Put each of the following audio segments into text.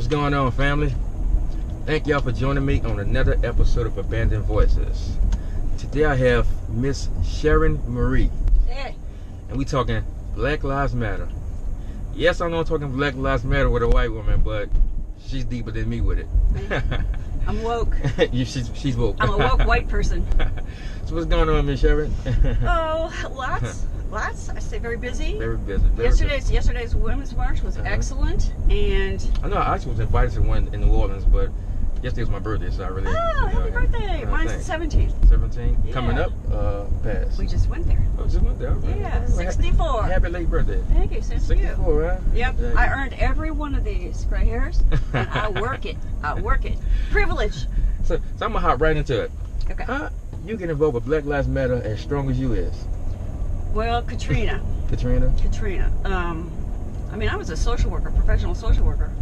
What's going on, family? Thank y'all for joining me on another episode of Abandoned Voices. Today I have Miss Sharon Marie. Hey. And we talking Black Lives Matter. Yes, I know I'm talking Black Lives Matter with a white woman, but she's deeper than me with it. I'm woke. She's woke. I'm a woke white person. So what's going on, Miss Sharon? Oh, lots. I stay very busy. Very busy. Yesterday's Women's March was excellent, and I know I actually was invited to one in New Orleans, but yesterday was my birthday, so I really. Happy birthday! Mine's the 17th. 17? Yeah. Coming up, past. We just went there. Oh, just went there. Okay. Yeah, 64. Happy late birthday. Thank you, same to you. 64, huh? Yep, I earned every one of these gray hairs, and I work it. Privilege. So I'm gonna hop right into it. Okay. How you get involved with Black Lives Matter as strong as you is? Well, Katrina. Katrina. I mean, I was a social worker, professional social worker,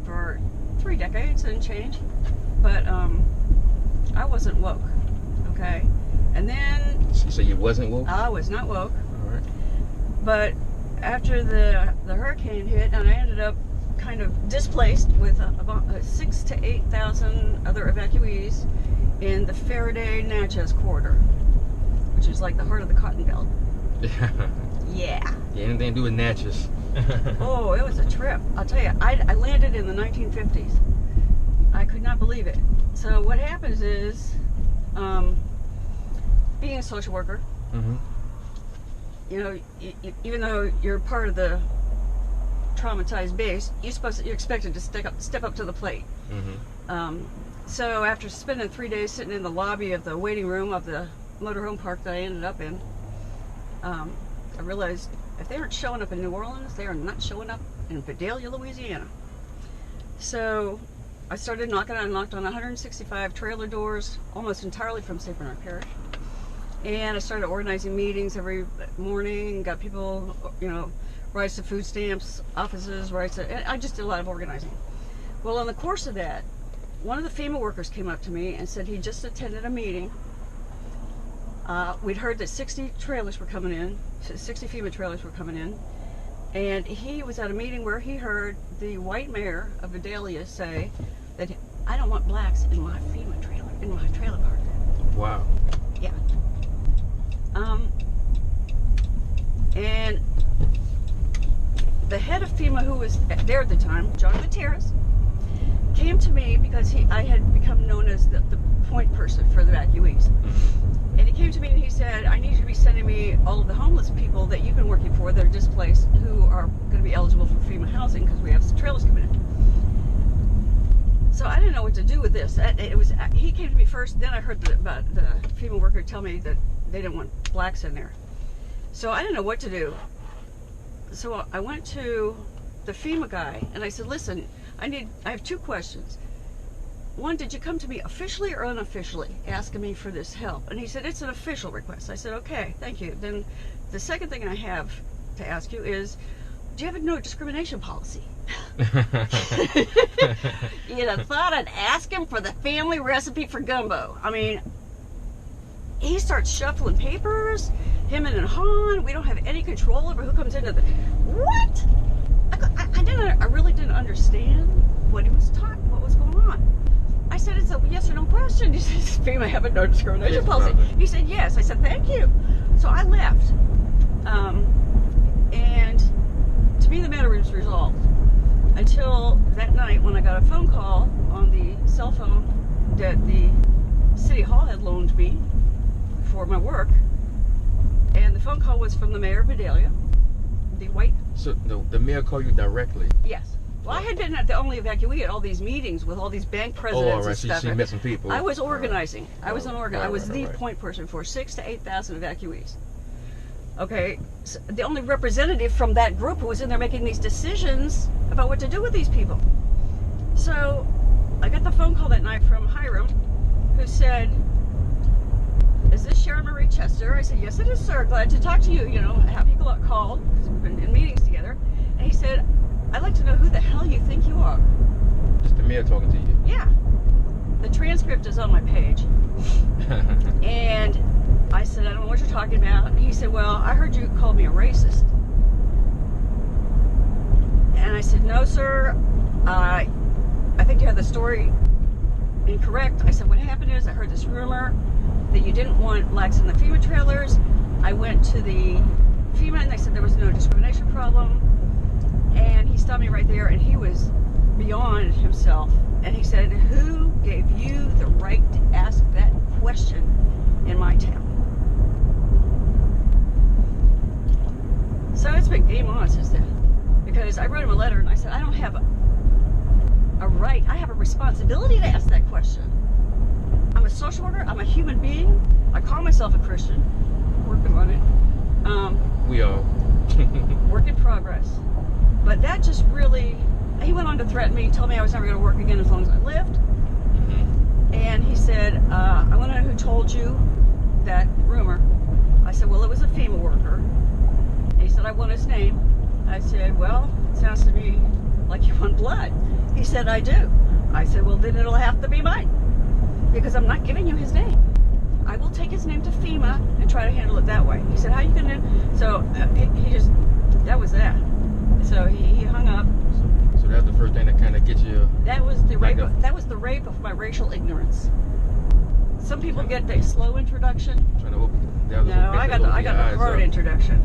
for 3 decades and change, but I wasn't woke. Okay, and then. So you wasn't woke? I was not woke. All right. But after the hurricane hit, and I ended up kind of displaced with about 6,000 to 8,000 other evacuees in the Faraday-Natchez corridor, which is like the heart of the Cotton Belt. Yeah. Anything to do with Natchez. Oh, it was a trip. I'll tell you, I landed in the 1950s. I could not believe it. So what happens is, being a social worker, you know, even though you're part of the traumatized base, you're expected to step up to the plate. So after spending 3 days sitting in the lobby of the waiting room of the motorhome park that I ended up in, I realized if they aren't showing up in New Orleans, they are not showing up in Vidalia, Louisiana. So I started knocked on 165 trailer doors, almost entirely from St. Bernard Parish. And I started organizing meetings every morning, got people, you know, rights to food stamps, offices, I just did a lot of organizing. Well, in the course of that, one of the FEMA workers came up to me and said he just attended a meeting. We'd heard that 60 trailers were coming in, 60 FEMA trailers were coming in, and he was at a meeting where he heard the white mayor of Vidalia say that I don't want blacks in my FEMA trailer, in my trailer park. Wow. Yeah. And the head of FEMA, who was there at the time, John Gutierrez, came to me because I had become known as the point person for the evacuees. And he came to me and he said, I need you to be sending me all of the homeless people that you've been working for that are displaced who are going to be eligible for FEMA housing because we have some trailers coming in. So I didn't know what to do with this. He came to me first, then I heard about the FEMA worker tell me that they didn't want blacks in there. So I didn't know what to do. So I went to the FEMA guy and I said, listen, I have 2 questions. One, did you come to me officially or unofficially asking me for this help? And he said, it's an official request. I said, okay, thank you. Then the second thing I have to ask you is, do you have a no discrimination policy? You'd have thought I'd ask him for the family recipe for gumbo. I mean, he starts shuffling papers, him and Han, we don't have any control over who comes into the... What? I really didn't understand what he was talking, what was going on. I said, it's a yes or no question. He said, does FEMA have a no discrimination policy? He said, yes. I said, thank you. So I left. And to me, the matter was resolved. Until that night when I got a phone call on the cell phone that the City Hall had loaned me for my work. And the phone call was from the mayor of Vidalia, the white... So the mayor called you directly? Yes. Well, I had been the only evacuee at all these meetings with all these bank presidents all right. and stuff. So you met some people. I was organizing. I was the right. point person for 6,000 to 8,000 evacuees. Okay, so the only representative from that group who was in there making these decisions about what to do with these people. So I got the phone call that night from Hiram, who said, is this Sharon Marie Chester? I said, yes, it is, sir. Glad to talk to you. You know, have you called? Because we've been in meetings together. And he said, I'd like to know who the hell you think you are. Just the mayor talking to you? Yeah. The transcript is on my page. And I said, I don't know what you're talking about. He said, well, I heard you call me a racist. And I said, no, sir. I think you had the story incorrect. I said, what happened is I heard this rumor that you didn't want blacks in the FEMA trailers. I went to the FEMA and they said there was no discrimination problem. And he stopped me right there and he was beyond himself. And he said, who gave you the right to ask that question in my town? So it's been game on since then. Because I wrote him a letter and I said, I don't have a right, I have a responsibility to ask that question. I'm a social worker, I'm a human being. I call myself a Christian. Working on it. We are. Work in progress. But that just really, he went on to threaten me, told me I was never going to work again as long as I lived. Mm-hmm. And he said, I want to know who told you that rumor. I said, well, it was a FEMA worker. And he said, I want his name. I said, well, it sounds to me like you want blood. He said, I do. I said, well, then it'll have to be mine. Because I'm not giving you his name. I will take his name to FEMA and try to handle it that way. He said, how are you going to? So he just, that was that. So he hung up. So that's the first thing that kind of gets you. That was the rape. That was the rape of my racial ignorance. Some people get the slow introduction. Trying to open. No, I got the hard introduction.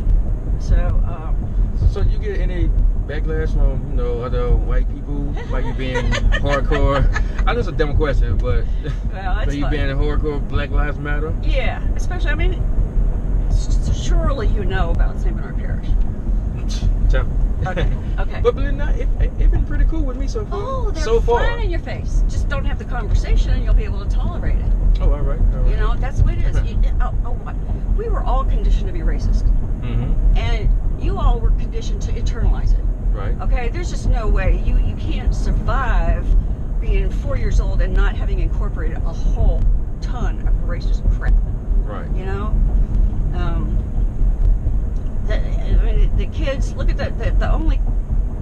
So you get any backlash from other white people by you being hardcore? I know it's a dumb question, but well, you being hardcore Black Lives Matter? Yeah, especially. I mean, surely you know about St. Bernard Parish. Okay. Okay. But believe it or not, it's been pretty cool with me so far. Oh, they're so far. flying in your face. Just don't have the conversation, and you'll be able to tolerate it. Oh, all right. You know, that's the way it is. We were all conditioned to be racist, and you all were conditioned to internalize it. Right. Okay. There's just no way you can't survive being 4 years old and not having incorporated a whole ton of racist crap. Right. You know. The kids, look at the only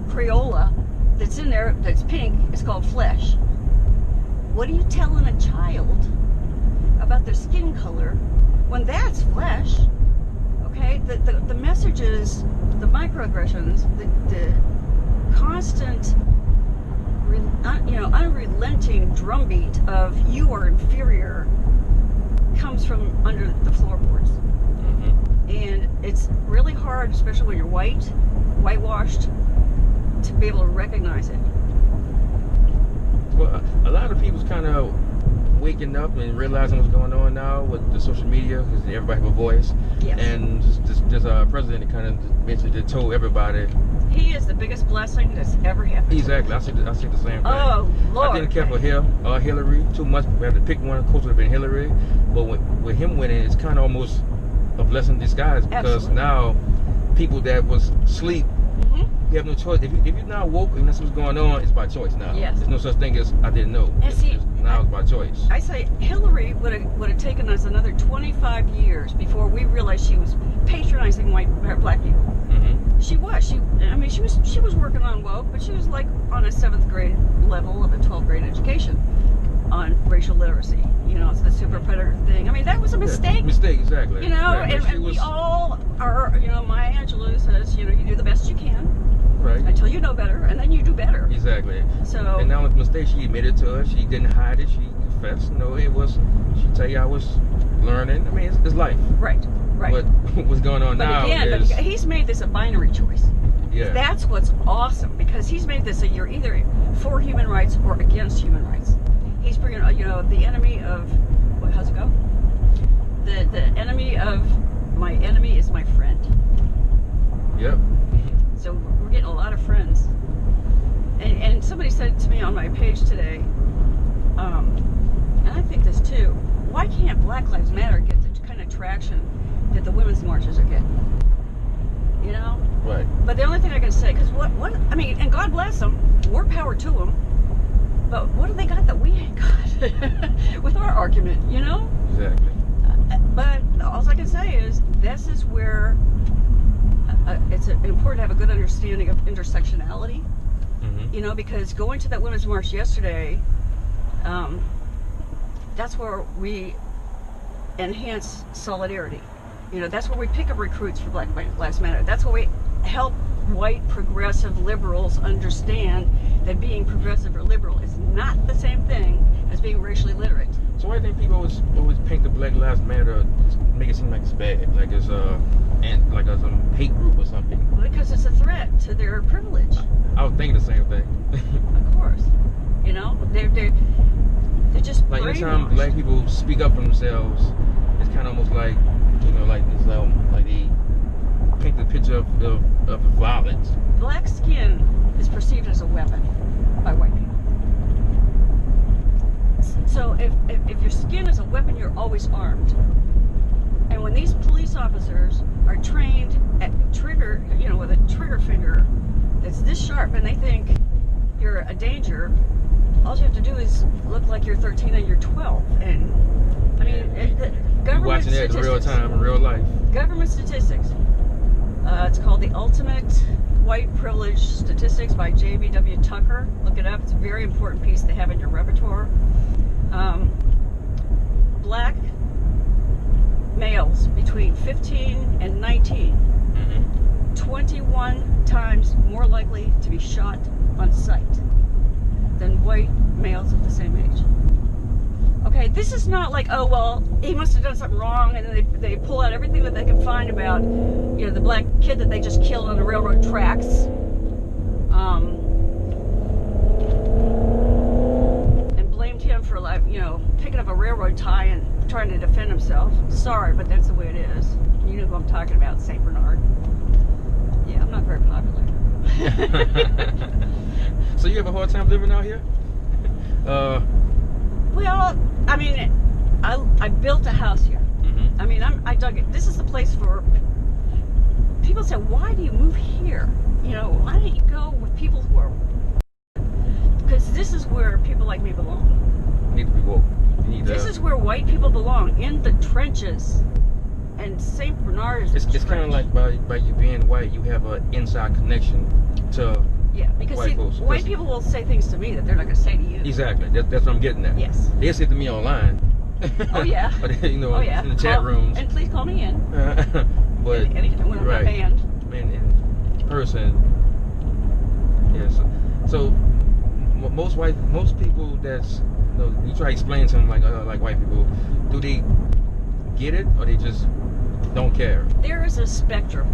Crayola that's in there that's pink is called flesh. What are you telling a child about their skin color when that's flesh? Okay, the messages, the microaggressions, the constant, unrelenting drumbeat of you are inferior comes from under the floorboards. And it's really hard, especially when you're whitewashed, to be able to recognize it. Well, a lot of people's kind of waking up and realizing what's going on now with the social media, because everybody have a voice. Yes. And there's a president that kind of basically told everybody. He is the biggest blessing that's ever happened. Exactly. I see the same thing. Oh, Lord. I didn't care for him or Hillary too much. We had to pick one. Of course, would have been Hillary. But with him winning, it's kind of almost a blessing in disguise, because now people that was asleep, you have no choice. If you're not woke and that's what's going on, it's by choice now. Yes. There's no such thing as I didn't know. Now it's by choice. I say Hillary would have taken us another 25 years before we realized she was patronizing black people. She was working on woke, but she was like on a 7th grade level of a 12th grade education on racial literacy. It's the super predator thing. I mean, that was a mistake. Yeah, mistake, exactly. And we all are, Maya Angelou says, you do the best you can. Right. Until you know better, and then you do better. Exactly. So. And now with the mistake, she admitted to it. She didn't hide it. She confessed. It was, she tell you I was learning. I mean, it's life. Right. But what's going on now is. But he's made this a binary choice. Yeah. That's what's awesome, because he's made this you're either for human rights or against human rights. He's bringing, the enemy of, how's it go? The enemy of my enemy is my friend. Yep. So we're getting a lot of friends. And somebody said to me on my page today, and I think this too, why can't Black Lives Matter get the kind of traction that the women's marches are getting? Right. But the only thing I can say, because and God bless them, more power to them, but what do they got that we ain't got with our argument, Exactly. But all I can say is, this is where it's important to have a good understanding of intersectionality, because going to that women's march yesterday, that's where we enhance solidarity. That's where we pick up recruits for Black Lives Matter. That's where we help white progressive liberals understand that being progressive or liberal is not the same thing as being racially literate. So why do you think people always paint the Black Lives Matter, make it seem like it's bad, like it's like some hate group or something? Because it's a threat to their privilege. I was thinking the same thing. Of course, you know, they're just like brainwashed. anytime Black people speak up for themselves, it's kind of almost like, you know, like it's like they paint the picture of violence. Black skin is perceived as a weapon by white people. So if your skin is a weapon, you're always armed. And when these police officers are trained at trigger, you know, with a trigger finger that's this sharp, and they think you're a danger, all you have to do is look like you're 13 and you're 12. And I mean, government you're watching that in real time, in real life. Government statistics. It's called The Ultimate White Privilege Statistics by J.B.W. Tucker. Look it up. It's a very important piece to have in your repertoire. Black males between 15 and 19, 21 times more likely to be shot on sight than white males of the same age. Okay, this is not like, oh, well, he must have done something wrong, and then they pull out everything that they can find about, you know, the black kid that they just killed on the railroad tracks. And blamed him for, like, you know, picking up a railroad tie and trying to defend himself. Sorry, but that's the way it is. You know who I'm talking about, St. Bernard. Yeah, I'm not very popular. So you have a hard time living out here? Well, I mean, I built a house here. I mean, I dug it. This is the place for people say, why do you move here? You know, why don't you go with people who are? Because this is where people like me belong. Need to be woke. This is where white people belong, in the trenches. And St. Bernard is it's kind of like by you being white, you have an inside connection to. Yeah, because white people will say things to me that they're not going to say to you. Exactly. That's what I'm getting at. Yes. They say to me online. Oh, yeah. You know, in the chat rooms. And please call me in. But anytime when I'm not banned. Man, in person. Yeah. So most people that's, you know, you try to explain to them like white people, do they get it or they just don't care? There is a spectrum.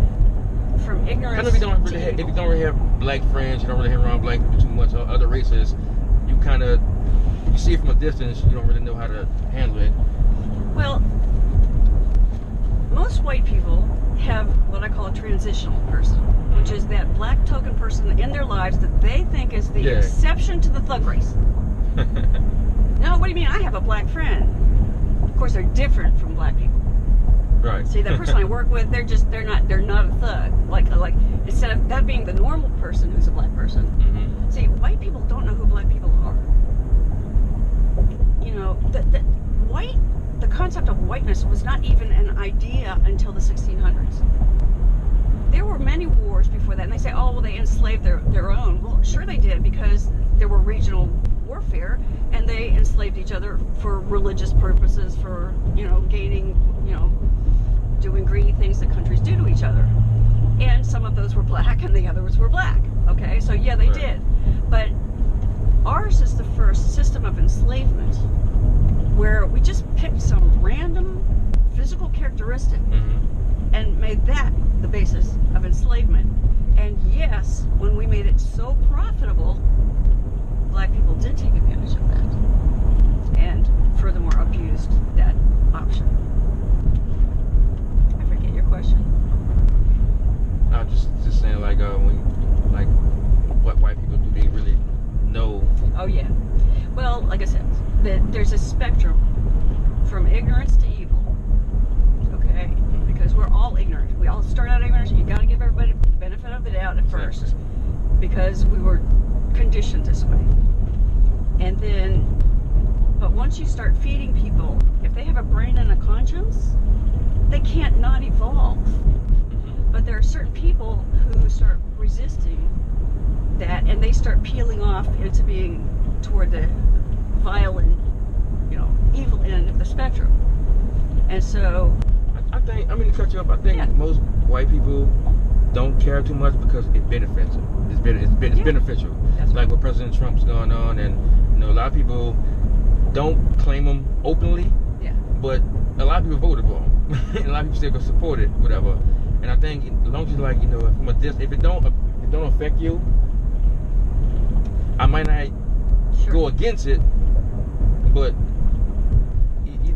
From ignorance. I know if you don't really have black friends, you don't really hang around black people too much, or other races, you see it from a distance, you don't really know how to handle it. Well, most white people have what I call a transitional person, which is that black token person in their lives that they think is the exception to the thug race. No, what do you mean? I have a black friend. Of course, they're different from black people. Right. See, the person I work with, they're not a thug. Like instead of that being the normal person who's a black person. See, white people don't know who black people are. You know, the concept of whiteness was not even an idea until the 1600s. There were many wars before that, and they say, oh, well, they enslaved their own. Well, sure they did, because there were regional warfare, and they enslaved each other for religious purposes, for, you know, gaining, you know, doing greedy things that countries do to each other. And some of those were black and the others were black. Okay, so yeah, they did. But ours is the first system of enslavement where we just picked some random physical characteristic and made that the basis of enslavement. And yes, when we made it so profitable, black people did take advantage of that. And furthermore, abused that option. Question. I was just saying, like, what white people do they really know? Oh yeah. Well, like I said, there's a spectrum from ignorance to evil. Okay, because we're all ignorant. We all start out ignorant. You got to give everybody the benefit of the doubt at first, because we were conditioned this way. And then, but once you start feeding people, if they have a brain and a conscience, they can't not evolve. But there are certain people who start resisting that, and they start peeling off into being toward the violent, you know, evil end of the spectrum. And so I think, I mean, to cut you up, I think most white people don't care too much because it benefits them. it's beneficial. That's like what President Trump's going on, and you know, a lot of people don't claim him openly. Yeah. But a lot of people voted for him, and a lot of people still go support it, whatever. And I think as long as you like, you know, if it don't affect you, I might not go against it, but.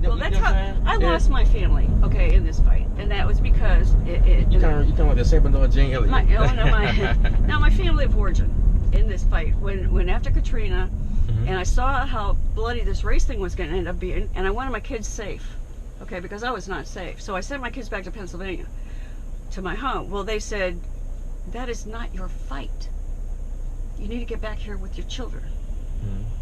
Well, that's how I lost my family. Okay, in this fight, and that was because you talking about the Sabanor Jane Elliott. My family of origin in this fight when after Katrina, and I saw how bloody this race thing was going to end up being, and I wanted my kids safe, okay, because I was not safe. So I sent my kids back to Pennsylvania, to my home. Well, they said, that is not your fight. You need to get back here with your children.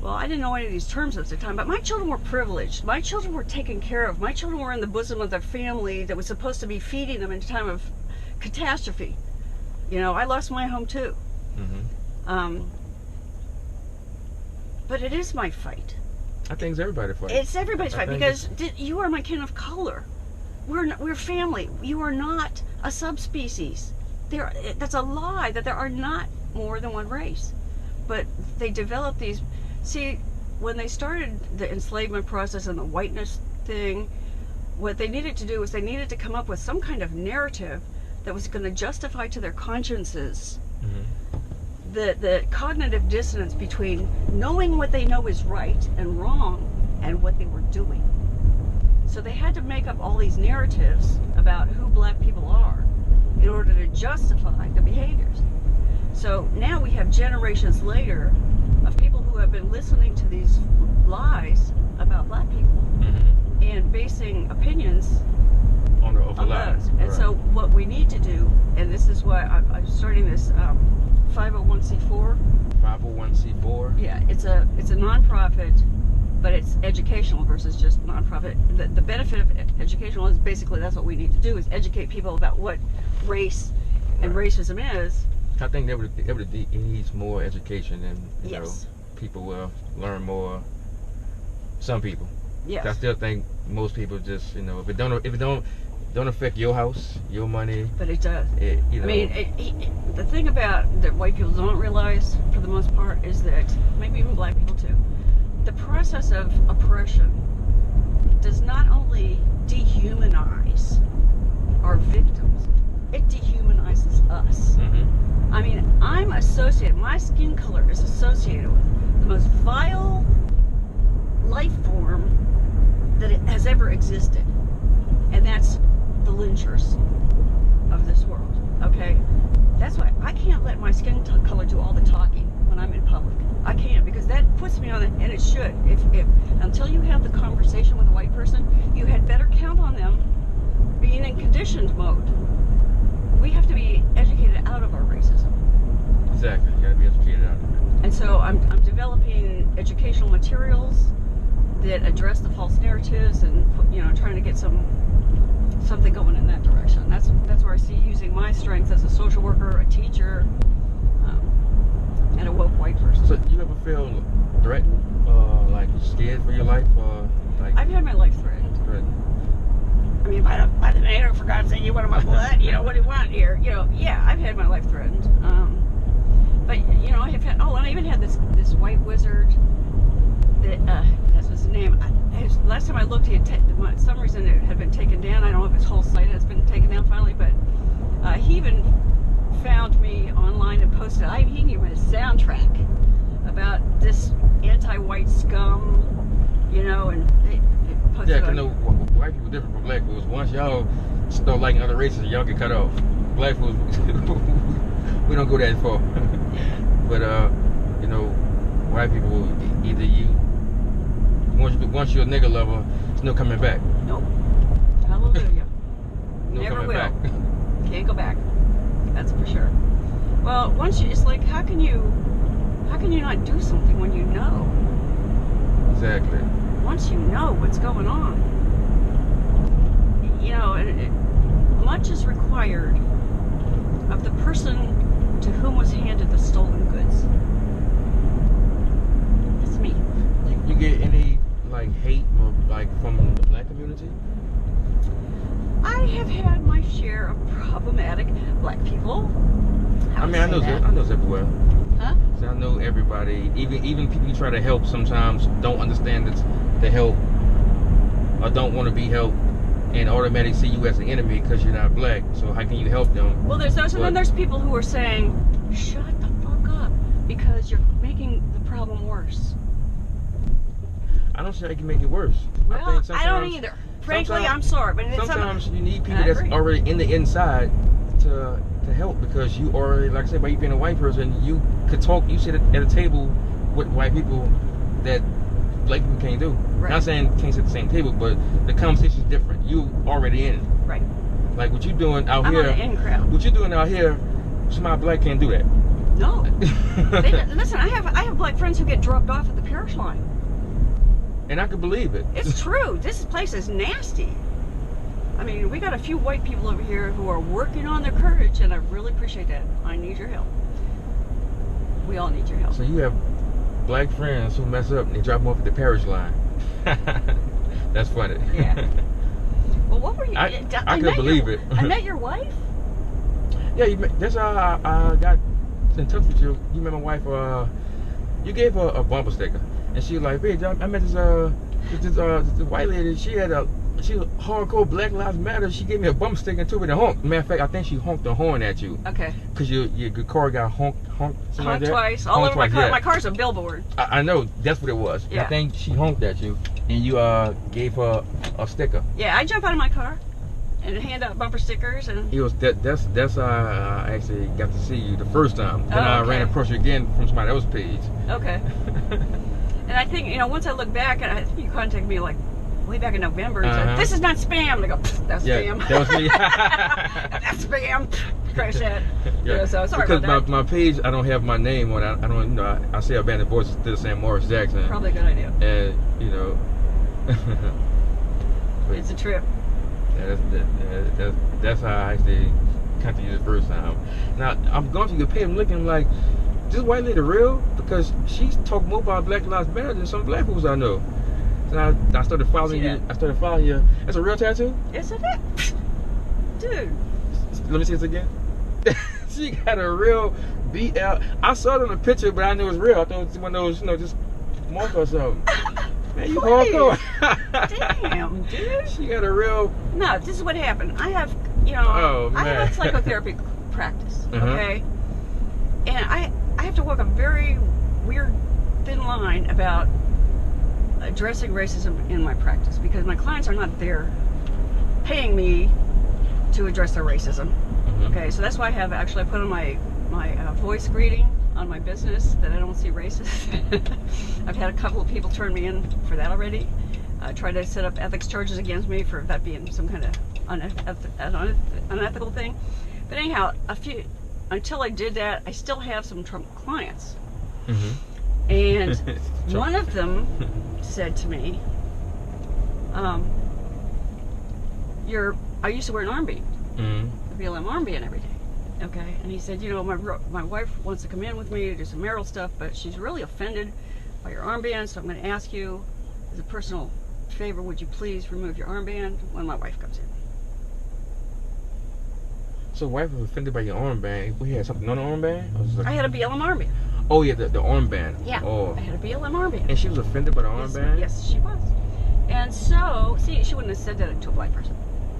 Well, I didn't know any of these terms at the time, but my children were privileged. My children were taken care of. My children were in the bosom of their family that was supposed to be feeding them in a time of catastrophe. You know, I lost my home too. But it is my fight. I think it's everybody's fight. It's everybody's fight because you are my kin of color. We're family. You are not a subspecies. That's a lie that there are not more than one race. But they developed these. See, when they started the enslavement process and the whiteness thing, what they needed to do was they needed to come up with some kind of narrative that was going to justify to their consciences the cognitive dissonance between knowing what they know is right and wrong and what they were doing. So they had to make up all these narratives about who black people are in order to justify the behaviors. So now we have generations later of people who have been listening to these lies about black people and basing opinions on those. And so what we need to do, and this is why I'm starting this 501c4. 501c4? Yeah, it's a nonprofit, but it's educational versus just nonprofit. The benefit of educational is basically that's what we need to do, is educate people about what race and racism is. I think everybody needs more education, and you know, people will learn more. Some people. Yes. I still think most people just, you know, if it don't affect your house, your money. But it does. You know, I mean, the thing about that white people don't realize, for the most part, is that maybe even black people too. The process of oppression does not only dehumanize our victims, it dehumanizes us. I mean, my skin color is associated with the most vile life form that has ever existed. And that's the lynchers of this world, okay? That's why I can't let my skin color do all the talking when I'm in public. I can't, because that puts me on it, and it should. If until you have the conversation with a white person, you had better count on them being in conditioned mode. We have to be educated out of our racism. Exactly, you gotta be educated out of it. And so I'm developing educational materials that address the false narratives, and you know, trying to get something going in that direction. That's where I see using my strengths as a social worker, a teacher, and a woke white person. So you ever feel threatened, like scared for your life, like? I've had my life threatened. I mean, by the mayor, for God's sake, you want my blood? You know, what do you want here? You know, yeah, I've had my life threatened. But you know, I have had. Oh, and I even had this white wizard. That's his name. Last time I looked, he had some reason it had been taken down. I don't know if his whole site has been taken down finally, but he even found me online and posted. He gave me a soundtrack about this anti-white scum, you know, and it posted. Yeah, because no, white people different from black folks. Once y'all start liking other races, y'all get cut off. Black folks, we don't go that far. But you know, white people, either you. Once you're a nigga lover, there's no coming back. Nope. Hallelujah. No Never will. Back. Can't go back. That's for sure. Well, it's like, how can you not do something when you know? Exactly. Once you know what's going on, you know, much is required of the person to whom was handed the stolen goods. That's me. You get any like hate or like from the black community? I have had my share of problematic black people. I mean, I know everywhere. Huh? So I know everybody. Even people you try to help sometimes don't understand the help or don't want to be helped, and automatically see you as an enemy because you're not black. So how can you help them? Well, there's those, and then there's people who are saying, "Shut the fuck up," because you're making the problem worse. I don't see how you can make it worse. Well, I don't either. Frankly, I'm sorry, but sometimes you need people that's already in the inside to help, because you already, like I said, by you being a white person, you could talk. You sit at a table with white people that black people can't do. Right. Not saying can't sit at the same table, but the conversation's different. You already in it. Right. Like what you doing out here. I'm on the in crowd. What you doing out here, somebody black can't do that. No. Listen, I have black friends who get dropped off at the parish line. And I can believe it. It's true. This place is nasty. I mean, we got a few white people over here who are working on their courage, and I really appreciate that. I need your help. We all need your help. So you have black friends who mess up and they drop them off at the parish line. That's funny. Yeah. Well, what were you? I couldn't believe it. I met your wife? Yeah, that's how I got in touch with you. You met my wife. You gave her a bumper sticker, and she was like, "Hey, I met this white lady. She was hardcore Black Lives Matter. She gave me a bumper sticker too with a honk. Matter of fact, I think she honked the horn at you. Okay. Because your car got honked. Honked Like twice. All over my car. Yeah. My car's a billboard. I know. That's what it was. Yeah. I think she honked at you, and you gave her a sticker. Yeah, I jump out of my car and hand out bumper stickers, and that's how I actually got to see you the first time. Then I ran across you again from somebody else's page. Okay. And I think, once I look back, and I think you contacted me like way back in November and said, "This is not spam." And I go, "That's spam." That was me. That's spam. Crash that. Yeah. So sorry because about that. my page, I don't have my name on it. I don't, I say abandoned voices instead of saying Morris Jackson. Probably a good idea. And It's a trip. That's how I actually come to you the first time. Now I'm going to your page, I'm looking like, this white lady real? Because she's talking more about Black Lives Matter than some black folks I know. So I started following you. I started following you. That's a real tattoo? Yes, it is. Dude. Let me see this again. She got a real BL. I saw it on the picture, but I knew it was real. I thought it was one of those, just mark or something. Man, you hardcore. Damn, dude. She got a real... No, this is what happened. I have, I have a psychotherapy practice, okay? And I have to walk a very weird, thin line about addressing racism in my practice, because my clients are not there paying me to address their racism. Okay, so that's why I put on my voice greeting on my business that I don't see racist. I've had a couple of people turn me in for that already. Try to set up ethics charges against me for that being some kind of unethical thing. But anyhow, until I did that, I still have some Trump clients. And one of them said to me, I used to wear an armband, a BLM armband every day. Okay, and he said, my wife wants to come in with me to do some marital stuff, but she's really offended by your armband, so I'm going to ask you, as a personal favor, would you please remove your armband when my wife comes in? So wife was offended by your armband. We had something on the armband? I had a BLM armband. Oh yeah, the armband. Yeah, oh. I had a BLM armband. And she was offended by the armband? Yes, she was. And so, see, she wouldn't have said that to a black person.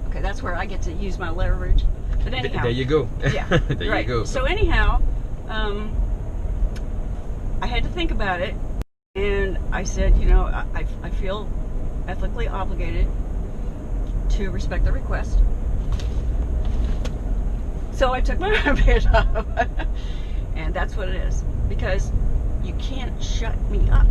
Okay, that's where I get to use my leverage. But anyhow, there you go. Yeah, there you go. So anyhow, I had to think about it, and I said, I feel ethically obligated to respect the request. So I took my armband off, and that's what it is, because you can't shut me up.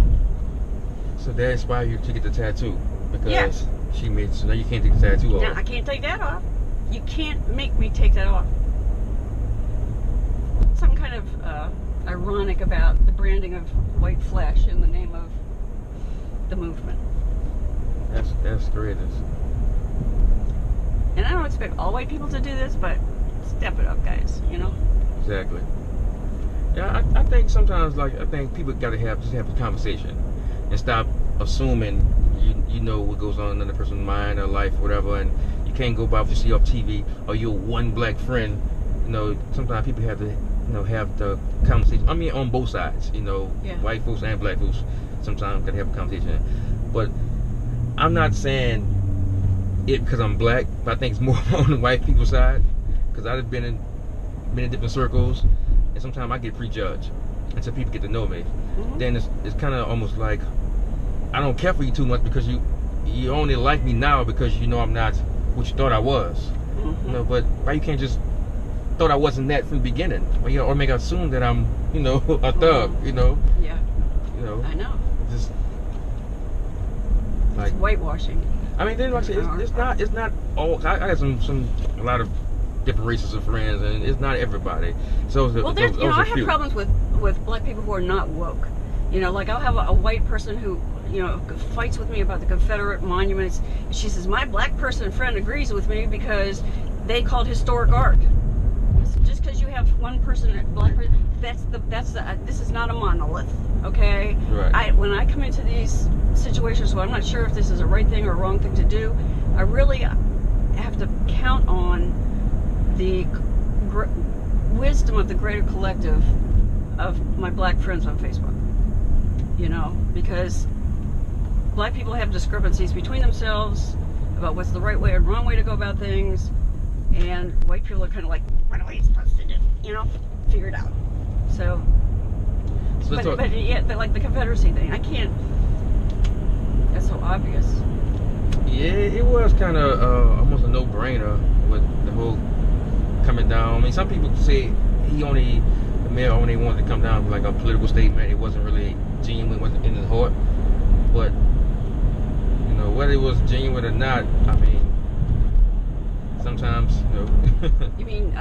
So that inspired you to get the tattoo, because she made so now you can't take the tattoo off. Now I can't take that off. You can't make me take that off. Something kind of ironic about the branding of white flesh in the name of the movement. That's great. And I don't expect all white people to do this, but step it up, guys. Exactly. Yeah, I think sometimes, people got to just have a conversation and stop assuming you know what goes on in another person's mind or life or whatever, and you can't go by what you see off TV or your one black friend. Sometimes people have to have the conversation. I mean, on both sides, Yeah. white folks and black folks sometimes gotta have a conversation. But I'm not saying it because I'm black, but I think it's more on the white people's side, because I've been in many different circles, and sometimes I get prejudged until people get to know me. Mm-hmm. Then it's kind of almost like I don't care for you too much because you only like me now because you know I'm not what you thought I was. Mm-hmm. But why you can't just thought I wasn't that from the beginning, or make it assume that I'm a thug, Mm-hmm. Yeah. I know. Just It's like whitewashing. I mean, then like I said, it's not all. I got a lot of different races of friends, and it's not everybody. So I have problems with black people who are not woke. Like I'll have a white person who fights with me about the Confederate monuments. She says my black person friend agrees with me because they called historic art. Just because you have one person, black person, this is not a monolith, okay? Right. When I come into these situations where I'm not sure if this is a right thing or a wrong thing to do, I really have to count on the wisdom of the greater collective of my black friends on Facebook. Because black people have discrepancies between themselves about what's the right way and wrong way to go about things, and white people are kind of like, what are we supposed to do? Figure it out. So but like the Confederacy thing, I can't. That's so obvious. Yeah, it was kind of almost a no-brainer with the whole coming down. I mean, some people say the mayor only wanted to come down with like a political statement. It wasn't really genuine, it wasn't in his heart. But whether it was genuine or not, I mean, sometimes You mean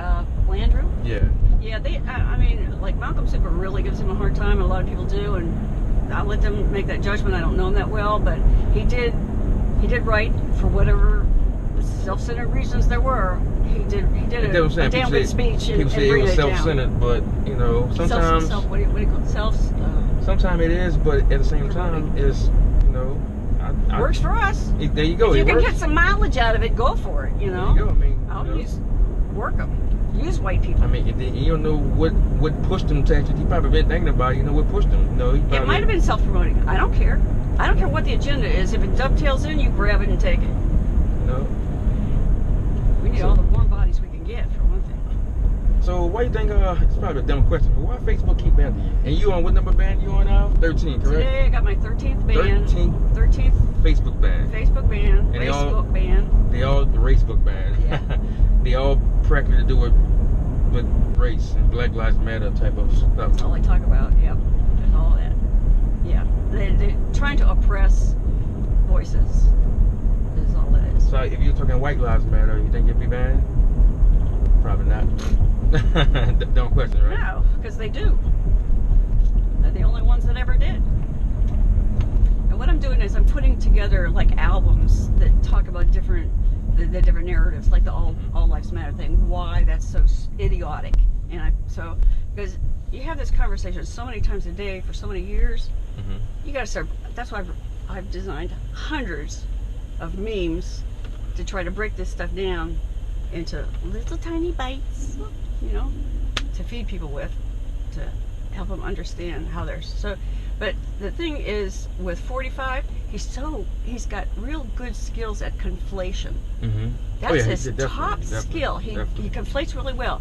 Landrew? Yeah. Yeah, I mean, like Malcolm Super really gives him a hard time, and a lot of people do, and I'll let them make that judgment. I don't know him that well, but he did right for whatever self-centered reasons there were. He did a damn good speech. People say it was self-centered, but sometimes what do you call it? Sometimes it is, but at the same time, it's works for us. There you go. If you can get some mileage out of it, go for it. There you go. I mean, work them. Use white people. I mean, you don't know what pushed him to actually. He probably been thinking about it. What pushed him. It might have been self-promoting. I don't care. I don't care what the agenda is. If it dovetails in, you grab it and take it. We need all the warm bodies we can get, for one thing. So why you think? It's probably a dumb question, but why Facebook keep banning you? And you on what number band you on now? 13, correct? Today I got my 13th ban. 13th Facebook ban. Facebook ban. And Facebook ban. They all the Facebook ban. Yeah. They all practically to do with race and Black Lives Matter type of stuff. That's all they talk about. Yep. There's all that. Yeah. They're trying to oppress voices. Is all it is. So if you're talking White Lives Matter, you think you'd be banned? Probably not. Don't question, right? No, because they do. They're the only ones that ever did. And what I'm doing is I'm putting together like albums that talk about the different narratives, like the all lives matter thing. Why that's so idiotic, because you have this conversation so many times a day for so many years. Mm-hmm. You got to start. That's why I've designed hundreds of memes to try to break this stuff down into little tiny bites, to feed people with, to help them understand how they're so. But the thing is, with 45, he's got real good skills at conflation. Mm-hmm. That's his top skill. He conflates really well.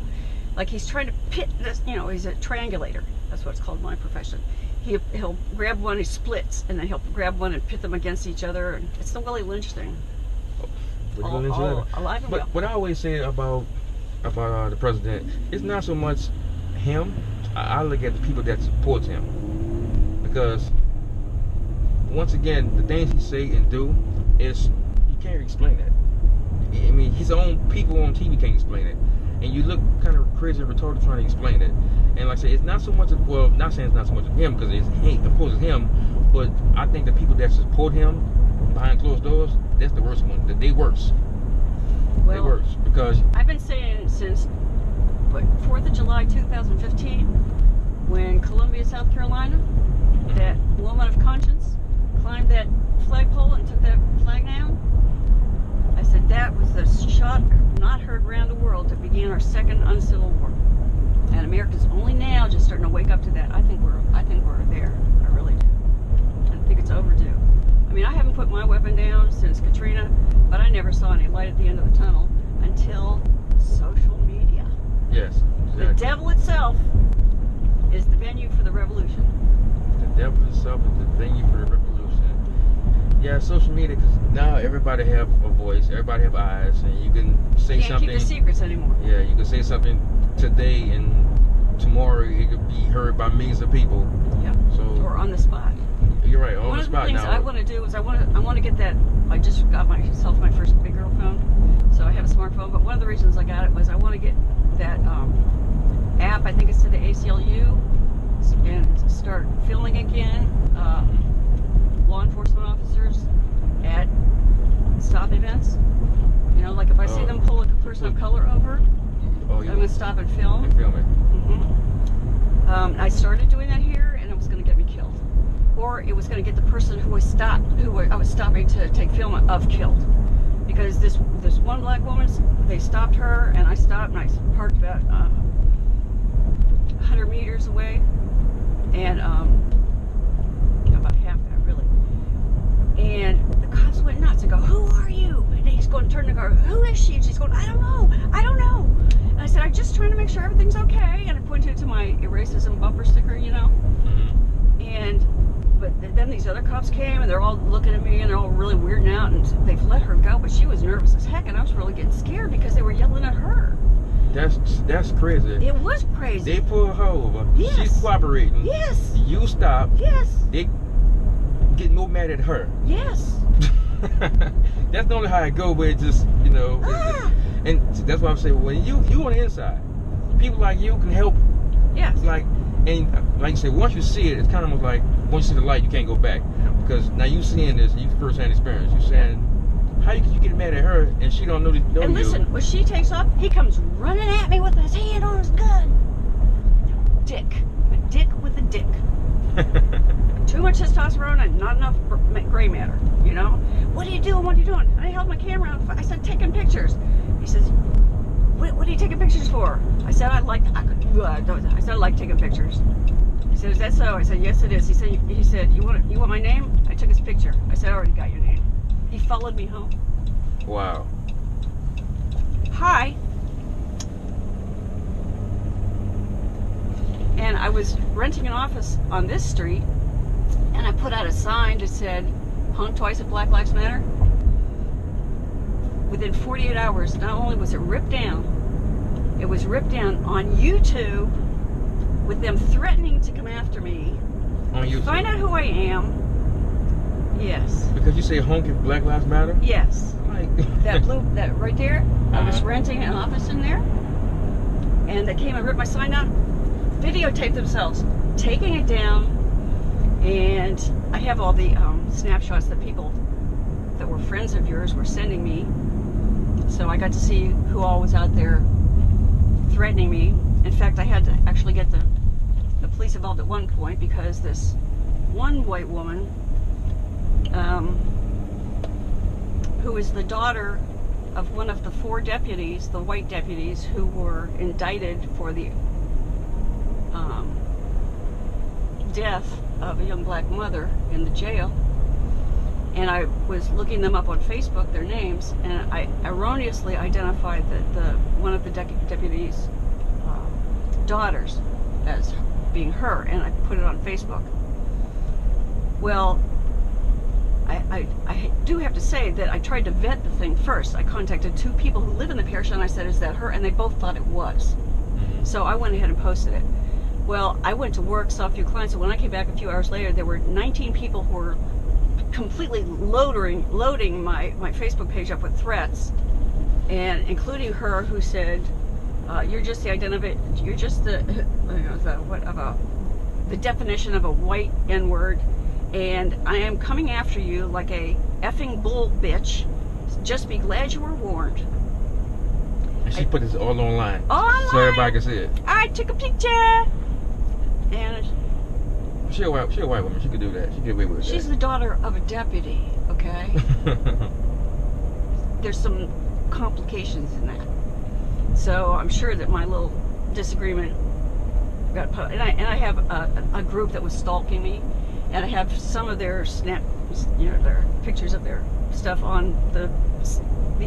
Like he's trying to pit this. He's a triangulator. That's what it's called in my profession. He'll grab one, he splits, and then he'll grab one and pit them against each other. And it's the Willie Lynch thing. All alive and well. But what I always say about the president, it's not so much him. I look at the people that support him, because once again, the things he say and do is you can't explain that. I mean, his own people on TV can't explain it, and you look kind of crazy and retarded trying to explain it. And like I say, it's not so much of, not saying it's not so much of him, because of course it's him, but I think the people that support him behind closed doors, that's the worst one. They worse. Well, they worse, because I've been saying it since 4th of July 2015, when Columbia, South Carolina, that woman of conscience climbed that flagpole and took that flag down. I said that was the shot not heard around the world that began our second uncivil war. And America's only now just starting to wake up to that. I think we're there. I really do. I think it's overdue. I mean, I haven't put my weapon down since Katrina, but I never saw any light at the end of the tunnel until social media. Yes, exactly. The devil itself is the venue for the revolution. The devil itself is the venue for the revolution. Yeah, social media, because now everybody have a voice, everybody have eyes, and you can say Can't something. keep the secrets anymore. Yeah, you can say something today, and tomorrow it could be heard by millions of people. Yeah. So, or on the spot. You're right, on One the of the spot things now. I want to do is I want to get that. I just got myself my first big girl phone, so I have a smartphone. But one of the reasons I got it was I want to get that app. I think it's to the ACLU, and start filming again. Law enforcement officers at stop events. You know, like if I see them pull a person of color over, I'm going to stop and film. And film it. I started doing that here, and it was going to get me killed. Or it was going to get the person who I was stopping to take film of killed. Because this one black woman, they stopped her, and I stopped, and I parked about 100 meters away, and about half that really. And the cops went nuts and go, "Who are you?" And he's going to turn to go, "Who is she?" And she's going, "I don't know. And I said, "I'm just trying to make sure everything's okay." And I pointed to my Endracism bumper sticker, you know. But then these other cops came, and they're all looking at me, and they're all really weirding out, and they've let her go, but she was nervous as heck, and I was really getting scared because they were yelling at her. That's crazy. It was crazy. They pulled her over. Yes. She's cooperating. Yes. You stop. Yes. They get no mad at her. Yes. That's not only how it go, but it just, you know. And that's why I'm saying, when you on the inside, people like you can help. Yes. And like you said, once you see it, it's kind of almost like once you see the light, you can't go back, because now you seeing this, you first-hand experience. You're saying, how you get mad at her and she don't know you? And listen, when she takes off, he comes running at me with his hand on his gun. Dick, a dick with a dick. Too much testosterone and not enough gray matter. You know, what are you doing? What are you doing? And I held my camera out. I said, taking pictures. He says, what are you taking pictures for? I said, I like taking pictures. He said, is that so? I said, yes, it is. He said, you want my name? I took his picture. I said, I already got your name. He followed me home. Wow. Hi. And I was renting an office on this street, and I put out a sign that said, "Hung twice at Black Lives Matter." Within 48 hours, not only was it ripped down, it was ripped down on YouTube with them threatening to come after me. On YouTube? Find out who I am. Yes. Because you say hung at Black Lives Matter? Yes. That right there, I was renting an office in there, and they came and ripped my sign down, videotaped themselves taking it down, and I have all the snapshots that people that were friends of yours were sending me. So I got to see who all was out there threatening me. In fact, I had to actually get the police involved at one point, because this one white woman, who is the daughter of one of the 4 deputies, the white deputies, who were indicted for the death of a young black mother in the jail. And I was looking them up on Facebook, their names, and I erroneously identified that one of the deputies' daughters as being her, and I put it on Facebook. Well, I do have to say that I tried to vet the thing first. I contacted 2 people who live in the parish, and I said, "Is that her?" And they both thought it was. So I went ahead and posted it. Well, I went to work, saw a few clients, and when I came back a few hours later, there were 19 people who were completely loading my Facebook page up with threats, and including her, who said, "You're just the you're just the definition of a white N-word, and I am coming after you like a effing bull bitch. Just be glad you were warned." And she put this all online. Online. So everybody can see it. I took a picture. And She a white woman. She could do that. She get away with that. she's the daughter of a deputy, okay? There's some complications in that. So I'm sure that my little disagreement And I have a group that was stalking me, and I have some of their their pictures of their stuff on the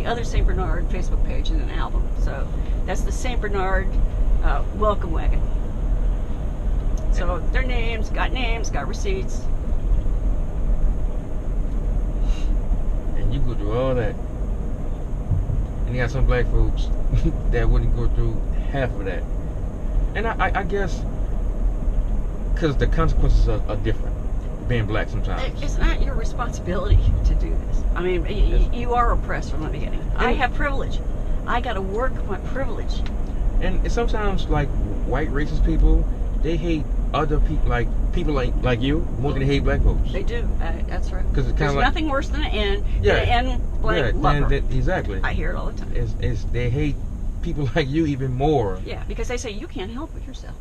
other St. Bernard Facebook page in an album. So that's the St. Bernard welcome wagon. So their names, got receipts. And you go through all that. And you got some black folks that wouldn't go through half of that. And I guess because the consequences are different, being black sometimes. It's not your responsibility to do this. I mean, you are oppressed from the beginning. I have privilege. I got to work my privilege. And sometimes, like, white racist people, they hate other people, like you, more than they hate black folks. They do. That's right. Because it's There's nothing worse than an N blank lover. Exactly. I hear it all the time. They hate people like you even more. Yeah, because they say you can't help it yourself.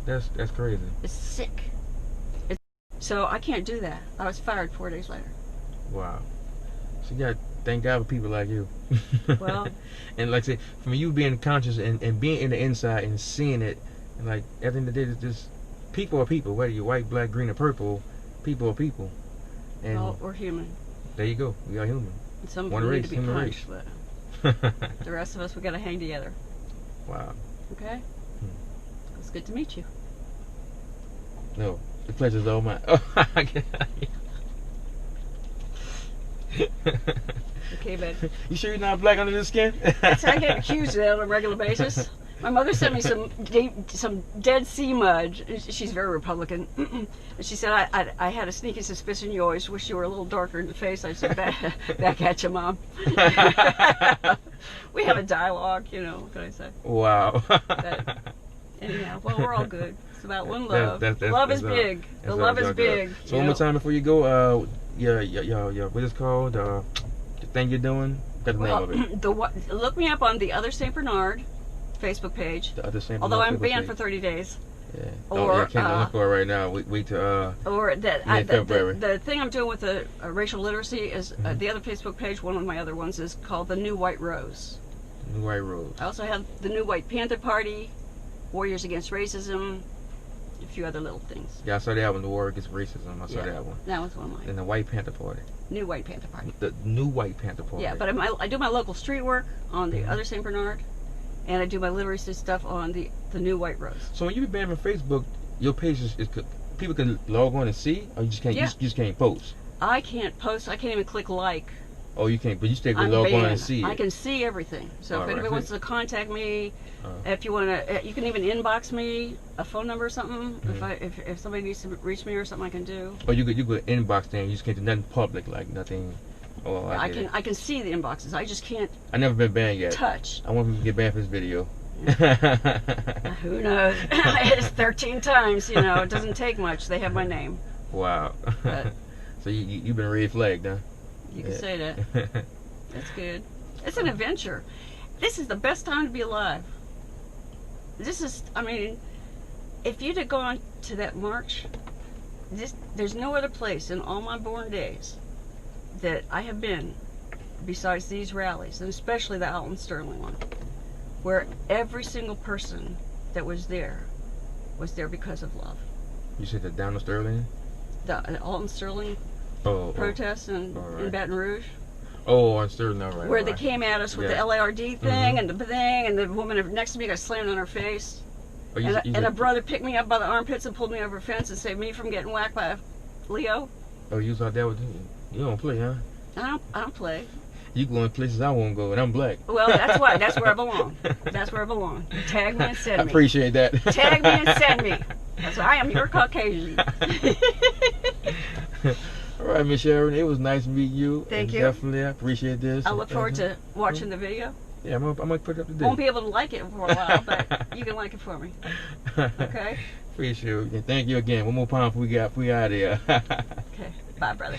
That's crazy. It's sick. So I can't do that. I was fired 4 days later. Wow. So you gotta thank God for people like you. Well. And like I said, from you being conscious and being in the inside and seeing it, and like at the end of the day, it's just people are people, whether you're white, black, green, or purple, people are people. And well, we're human. There you go. We are human. And some people need to be punched, but the rest of us, we gotta hang together. Wow. Okay? It's good to meet you. No, the pleasure's all mine. Oh, okay, bud. You sure you're not black under the skin? That's how I get accused of that on a regular basis. My mother sent me some Dead Sea mud. She's very Republican. And she said, I had a sneaky suspicion you always wish you were a little darker in the face. I said, back at you, Mom. We have a dialogue, what can I say? Wow. But anyhow, well, we're all good. It's about one love. Love is big. The love is big. So one more time before you go, your what is it called? The thing you're doing? That's the name of it. Look me up on the Other St. Bernard Facebook page. The Other St. Bernard. Although I'm Facebook banned page. for 30 days. Yeah. Or I can't look for it right now. Wait till or that February. The thing I'm doing with the racial literacy is the other Facebook page. One of my other ones is called the New White Rose. New White Rose. I also have the New White Panther Party, Warriors Against Racism, a few other little things. Yeah, I saw that one, the War Against Racism. I saw that one. That was one of mine. And the White Panther Party. New White Panther Party. The New White Panther Party. Yeah, but I do my local street work on the Other St. Bernard, and I do my literacy stuff on the New White Rose. So when you be banned from Facebook, your page is people can log on and see, or you just can't. You just can't post. I can't post. I can't even click like. Oh, you can't, but you still can log on and see it. I can see everything. So if anybody wants to contact me, if you want to, you can even inbox me a phone number or something. If somebody needs to reach me or something, I can do. Or you could inbox them. You just can't do nothing public, like nothing. Oh, I can see the inboxes. I just can't. I never been banned yet. Touch. I want people to get banned for this video. Who knows? It's 13 times. It doesn't take much. They have my name. Wow. But, so you've been red flagged, huh? You can say that. That's good. It's an adventure. This is the best time to be alive. This is, if you'd have gone to that march, there's no other place in all my born days that I have been besides these rallies, and especially the Alton Sterling one, where every single person that was there because of love. You said the Donald Sterling? The Alton Sterling protests in Baton Rouge. Oh, on Sterling, right. Where they came at us with the LARD thing and the thing, and the woman next to me got slammed on her face. And a brother picked me up by the armpits and pulled me over a fence and saved me from getting whacked by a Leo. Oh, you was out there with you don't play, huh? I don't play. You going places I won't go, and I'm black. Well, that's why. That's where I belong. That's where I belong. Tag me and send me. I appreciate that. Tag me and send me. That's why I am your Caucasian. All right, Miss Sharon, it was nice meeting you. Thank you. Definitely, I appreciate this. I look forward to watching the video. Yeah, I'm gonna put it up today. Won't be able to like it for a while, but you can like it for me. Okay? Appreciate it. Thank you again. One more time before we out of here. Okay. Bye, brother.